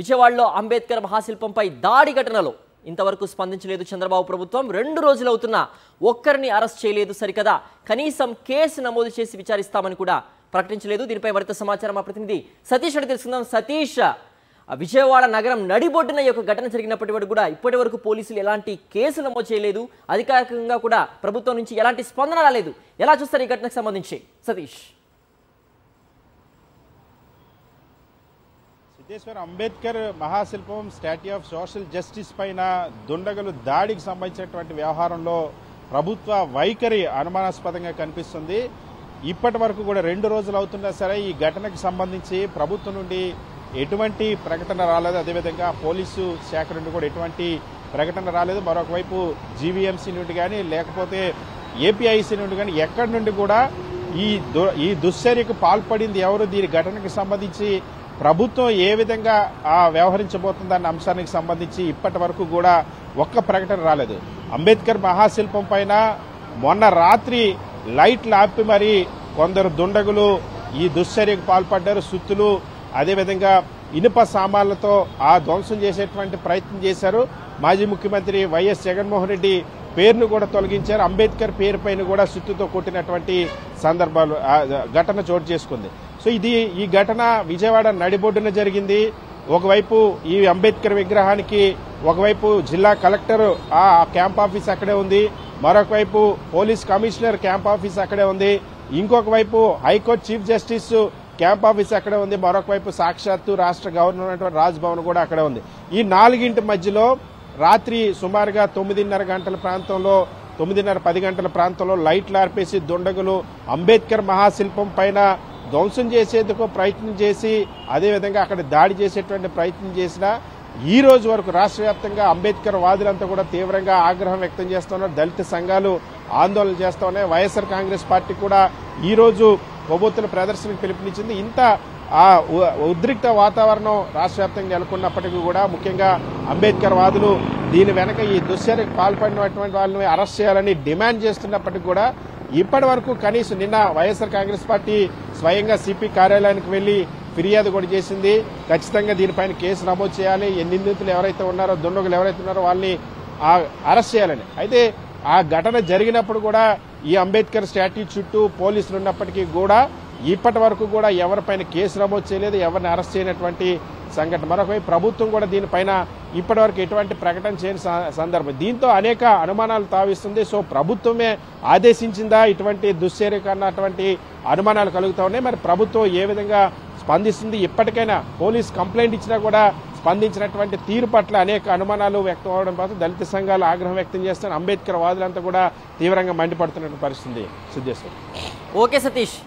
విజయవాడలో అంబేద్కర్ మహాశిల్పంపై దాడి ఘటనలో ఇంతవరకు స్పందించలేదు చంద్రబాబు ప్రభుత్వం. 2 రోజులవుతున్నా ఒక్కరిని అరెస్ట్ చేయలేదు సరికదా, కనీసం కేసు నమోదు చేసి విచారిస్తామని కూడా ప్రకటించలేదు. దీనిపై మరింత సమాచారం మా ప్రతినిధి సతీష్ అడిగి తెలుసుకుందాం. సతీష్, విజయవాడ నగరం నడిబొడ్డున ఈ యొక్క ఘటన జరిగినప్పటి వరకు కూడా ఇప్పటి వరకు పోలీసులు ఎలాంటి కేసు నమోదు చేయలేదు, అధికారికంగా కూడా ప్రభుత్వం నుంచి ఎలాంటి స్పందన రాలేదు. ఎలా చూస్తారు ఈ ఘటనకు సంబంధించి సతీష్? అంబేద్కర్ మహాశిల్పం స్టాట్యూ ఆఫ్ సోషల్ జస్టిస్ పైన దుండగులు దాడికి సంబంధించినటువంటి వ్యవహారంలో ప్రభుత్వ వైఖరి అనుమానాస్పదంగా కనిపిస్తుంది. ఇప్పటి వరకు కూడా 2 రోజులు అవుతున్నా సరే ఈ ఘటనకు సంబంధించి ప్రభుత్వం నుండి ఎటువంటి ప్రకటన రాలేదు. అదేవిధంగా పోలీసు శాఖ నుండి కూడా ఎటువంటి ప్రకటన రాలేదు. మరొక వైపు జీవీఎంసీ నుండి కానీ లేకపోతే ఏపీఐసీ నుండి కానీ ఎక్కడి నుండి కూడా ఈ దుశ్చర్యకు పాల్పడింది ఎవరు, దీని ఘటనకు సంబంధించి ప్రభుత్వం ఏ విధంగా వ్యవహరించబోతుందన్న అంశానికి సంబంధించి ఇప్పటి వరకు కూడా ఒక్క ప్రకటన రాలేదు. అంబేద్కర్ మహాశిల్పం పైన మొన్న రాత్రి లైట్లు ఆపి మరి కొందరు దుండగులు ఈ దుశ్చర్యకు పాల్పడ్డారు. సుత్తులు అదేవిధంగా ఇనుప సామాన్లతో ధ్వంసం చేసేటువంటి ప్రయత్నం చేశారు. మాజీ ముఖ్యమంత్రి వైఎస్ జగన్మోహన్ రెడ్డి పేరును కూడా తొలగించారు. అంబేద్కర్ పేరు పైన కూడా సుత్తుతో కొట్టినటువంటి సందర్భాలు ఘటన చోటు చేసుకుంది. సో ఈ ఘటన విజయవాడ నడిబొడ్డున జరిగింది. ఒకవైపు ఈ అంబేద్కర్ విగ్రహానికి ఒకవైపు జిల్లా కలెక్టర్ క్యాంప్ ఆఫీస్ అక్కడే ఉంది, మరొక వైపు పోలీస్ కమిషనర్ క్యాంప్ ఆఫీస్ అక్కడే ఉంది, ఇంకొక వైపు high court chief justice camp office అక్కడే ఉంది, మరొక వైపు సాక్షాత్తు రాష్ట్ర గవర్నర్ రాజ్ భవన్ కూడా అక్కడే ఉంది. ఈ 4 మధ్యలో రాత్రి సుమారుగా 9:30 గంటల ప్రాంతంలో 9:30-10 గంటల ప్రాంతంలో లైట్లు ఆర్పేసి దుండగులు అంబేద్కర్ మహాశిల్పం పైన ధ్వంసం చేసేందుకు ప్రయత్నం చేసి అదేవిధంగా అక్కడ దాడి చేసేటువంటి ప్రయత్నం చేసిన ఈ రోజు వరకు రాష్ట్ర వ్యాప్తంగా అంబేద్కర్ వాదులంతా కూడా తీవ్రంగా ఆగ్రహం వ్యక్తం చేస్తున్నారు. దళిత సంఘాలు ఆందోళన చేస్తా ఉన్నాయి. వైఎస్ఆర్ కాంగ్రెస్ పార్టీ కూడా ఈ రోజు కొవ్వొత్తుల ప్రదర్శనకు పిలుపునిచ్చింది. ఇంత ఉద్రిక్త వాతావరణం రాష్ట్ర వ్యాప్తంగా నెలకొన్నప్పటికీ కూడా ముఖ్యంగా అంబేద్కర్ వాదులు దీని వెనక ఈ దుశ్చర్యకు పాల్పడినటువంటి వాళ్ళని అరెస్ట్ చేయాలని డిమాండ్ చేస్తున్నప్పటికీ కూడా ఇప్పటి వరకు కనీసం నిన్న వైఎస్ఆర్ కాంగ్రెస్ పార్టీ స్వయంగా సిపి కార్యాలయానికి వెళ్లి ఫిర్యాదు కూడా చేసింది. ఖచ్చితంగా దీనిపైన కేసు నమోదు చేయాలి, నిందితులు ఎవరైతే ఉన్నారో దుండగులు ఎవరైతే ఉన్నారో వాళ్ళని అరెస్ట్ చేయాలని. అయితే ఆ ఘటన జరిగినప్పుడు కూడా ఈ అంబేద్కర్ స్టాట్యూ చుట్టూ పోలీసులు ఉన్నప్పటికీ కూడా ఇప్పటి వరకు కూడా ఎవరిపైన కేసు నమోదు చేయలేదు, ఎవరిని అరెస్ట్ చేయనటువంటి సంఘటన. మరొకవైపు ప్రభుత్వం కూడా దీనిపైన ఇప్పటి వరకు ఎటువంటి ప్రకటన చేయని సందర్భం. దీంతో అనేక అనుమానాలు తావిస్తుంది. సో ప్రభుత్వమే ఆదేశించిందా ఇటువంటి దుశ్చర్యకు అన్నటువంటి అనుమానాలు కలుగుతా ఉన్నాయి. మరి ప్రభుత్వం ఏ విధంగా స్పందిస్తుంది? ఇప్పటికైనా పోలీస్ కంప్లైంట్ ఇచ్చినా కూడా స్పందించినటువంటి తీరు పట్ల అనేక అనుమానాలు వ్యక్తం అవడం కోసం దళిత సంఘాలు ఆగ్రహం వ్యక్తం చేస్తున్నారు. అంబేద్కర్ వాదులంతా కూడా తీవ్రంగా మండిపడుతున్న పరిస్థితి సిద్ధేశ్వర్. ఓకే సతీష్.